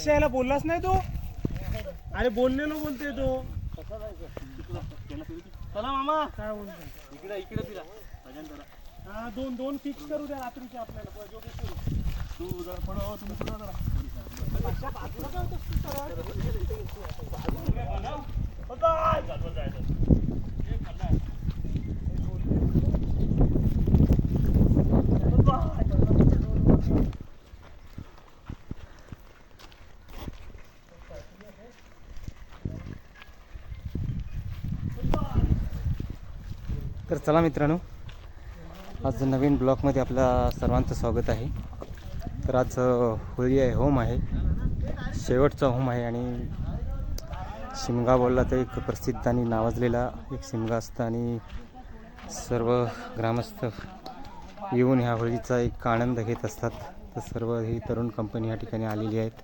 याला बोललाच नाही तो. अरे बोललेलो बोलते तो. चला मामा काय बोलतो इकडे इकडे तिला हा दोन फिक्स करू द्या रात्रीचे आपल्याला तू जरा पडव तुम्ही पुढे जरा तर चला मित्रांनो, आज नवीन ब्लॉगमध्ये आपल्या सर्वांचं स्वागत आहे. तर आज होळी आहे, होम आहे, शेवटचा होम आहे. आणि शिमगा बोलला तर एक प्रसिद्ध आणि नावाजलेला एक शिमगा असतं आणि सर्व ग्रामस्थ येऊन ह्या होळीचा एक आनंद घेत असतात. तर सर्व ही तरुण कंपनी ह्या ठिकाणी आलेली आहेत.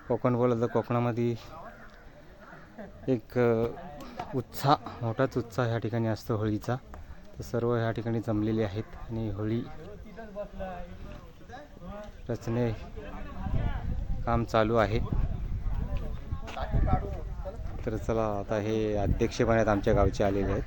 कोकण बोललं तर कोकणामध्ये एक मोठाच उत्साह ह्या ठिकाणी असतो होळीचा. तर सर्व ह्या ठिकाणी जमलेले आहेत आणि होळी रचने काम चालू आहे. तर चला आता हे अध्यक्ष पण आहेत आमच्या गावचे आलेले आहेत.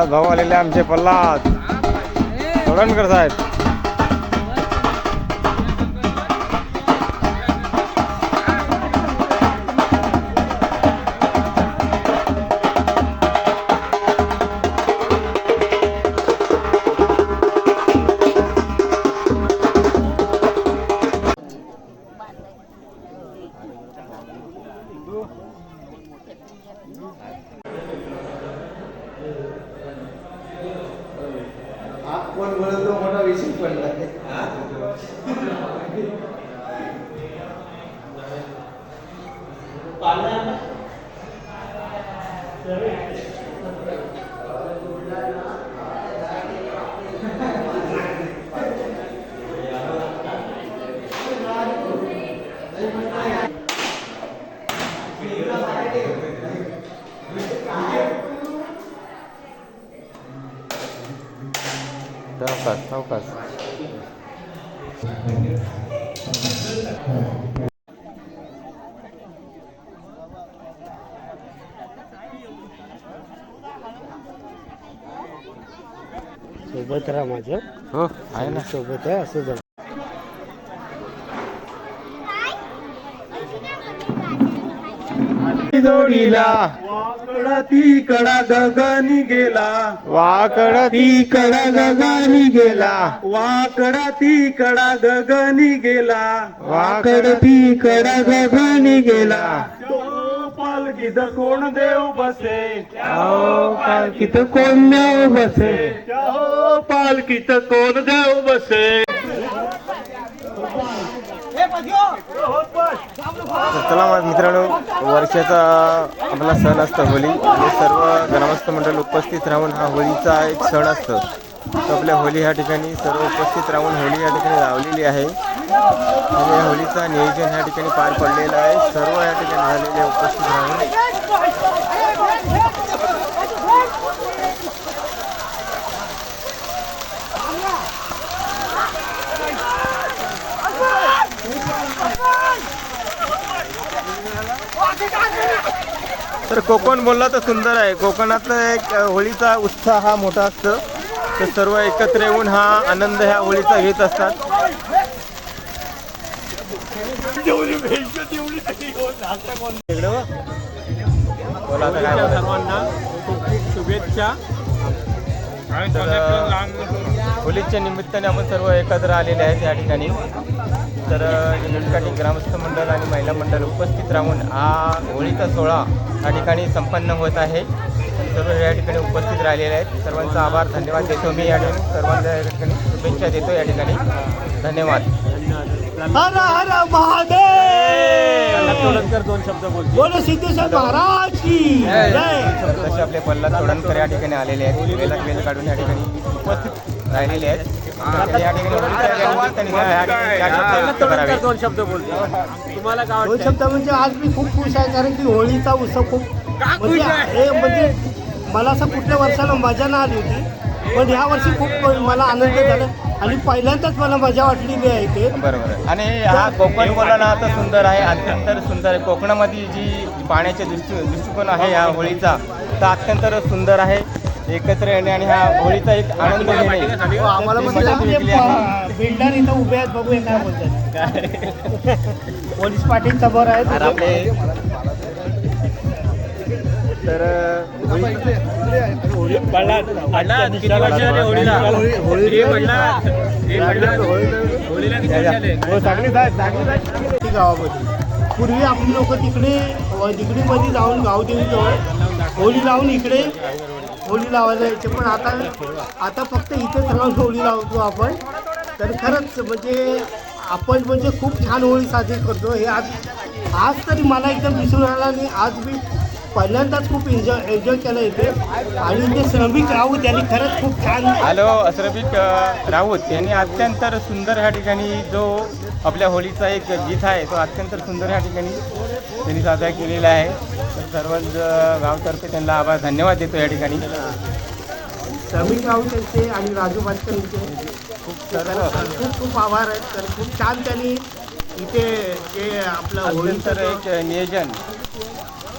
भाऊ आलेले आमचे प्रल्हाद तोडणकर साहेब. कोण बोलतो मोठा विषय पडला. सावकाश सोबत राहा माझ्या. हो आहे ना, सोबत आहे असं जम. जोडीला वाकडा ती कडा गगनी गेला, वाकड ती कडा गगनी गेला, वाकडा ती कडा गगनी गेला, वाकड ती कडा गगनी गेला. पालखीत कोण देव बसे, पालखीत कोण देव बसे, पालखीत कोण देव बसे. चला मित्रांनो, वर्षाचा आपला सण असतो होळी आणि सर्व ग्रामस्थ मंडळ उपस्थित राहून हा होळीचा एक सण असतो. तर आपल्या होळी ह्या ठिकाणी सर्व उपस्थित राहून होळी या ठिकाणी लावलेली आहे आणि या होळीचा नियोजन ह्या ठिकाणी पार पडलेलं आहे. सर्व या ठिकाणी झालेले उपस्थित राहून तर कोकण बोलला तर सुंदर आहे. कोकणात एक होळीचा उत्साह हा मोठा असतो. तर सर्व एकत्र येऊन हा आनंद ह्या होळीचा घेत असतात. सर्वांना शुभेच्छा. होलीच्या निमित्ताने आपण सर्व एकत्र आलेले आहेत या ठिकाणी. तर निलकाठी ग्रामस्थ मंडळ आणि महिला मंडळ उपस्थित राहून हा होळीचा सोहळा या ठिकाणी संपन्न होत आहे. सर्व या ठिकाणी उपस्थित राहिलेले आहेत. सर्वांचा आभार धन्यवाद देतो मी या ठिकाणी. सर्वांना या ठिकाणी शुभेच्छा देतो या ठिकाणी. धन्यवाद. हर हर महादेव. तोडणकर 2 शब्द बोलतो. बोलो सिद्धेश्वर महाराज की जय. तसे आपले प्रल्हाद तोडणकर या ठिकाणी आलेले आहेत. वेळात वेळ काढून या ठिकाणी उपस्थित राहिलेले आहेत. या ठिकाणी तोडणकर 2 शब्द बोलतो. तुम्हाला काय दोन वाटतं? शब्द म्हणजे आज मी खूप खुश आहे, कारण की होळीचा उत्सव खूप म्हणजे मला असं कुठल्या वर्षाला मजा नाही आली होती, पण ह्या वर्षी खूप मला आनंद झाला आणि पहिल्यांदाच मला मजा वाटलेली आहे ते. बरोबर आहे. आणि हा कोकण बोला ना तर सुंदर आहे, अत्यंत सुंदर आहे. कोकणामध्ये जी पाण्याचे दृष्टिकोन आहे या होळीचा तर अत्यंत सुंदर आहे. एकत्र येणे आणि हा होळीचा एक आनंद घेणे. आम्हाला बिल्डर इथं उभे आहेत, बघूया काय बोलतात. पोलीस पाटील समोर आहेत तर गावामध्ये पूर्वी आपली लोक तिकडे दिगडीमध्ये जाऊन गावदेवीजवळ होळी लावून इकडे होळी लावायला यायचे, पण आता फक्त इथेच राहून होळी लावतो आपण. तर खरंच म्हणजे आपण म्हणजे खूप छान होळी साजरी करतो. हे आज तरी मला एकदम दिसून आला आणि आज मी पहिल्यांदाच खूप एन्जॉय केलं इथे. आणि इथे श्रमिक राऊत यांनी खरंच खूप छान. हॅलो, श्रमिक राऊत यांनी अत्यंत सुंदर ह्या ठिकाणी जो आपल्या होळीचा एक गीत आहे तो अत्यंत सुंदर ह्या ठिकाणी त्यांनी साजरा केलेला आहे. तर सर्वच गावतर्फे त्यांना आभार धन्यवाद देतो या ठिकाणी. श्रमिक राऊत यांचे आणि राजू भाटकर यांचे खूप खूप आभार आहेत. तर खूप छान त्यांनी इथे जे आपलं होळीचं एक नियोजन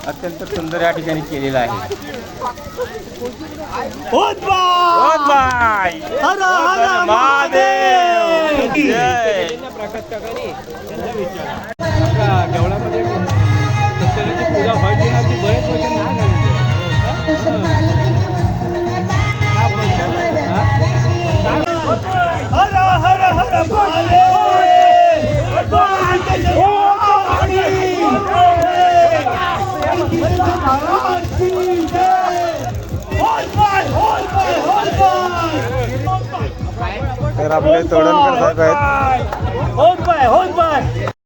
अत्यंत सुंदर या ठिकाणी केलेलं आहे. हर हर महादेव. जेवणामध्ये सत्यनारायणाची पूजा व्हायची ना, ती बरेच वर्ष नाही हर हर हर महादेव. तर आपले तोडणकर साहेब आहेत. होत बाय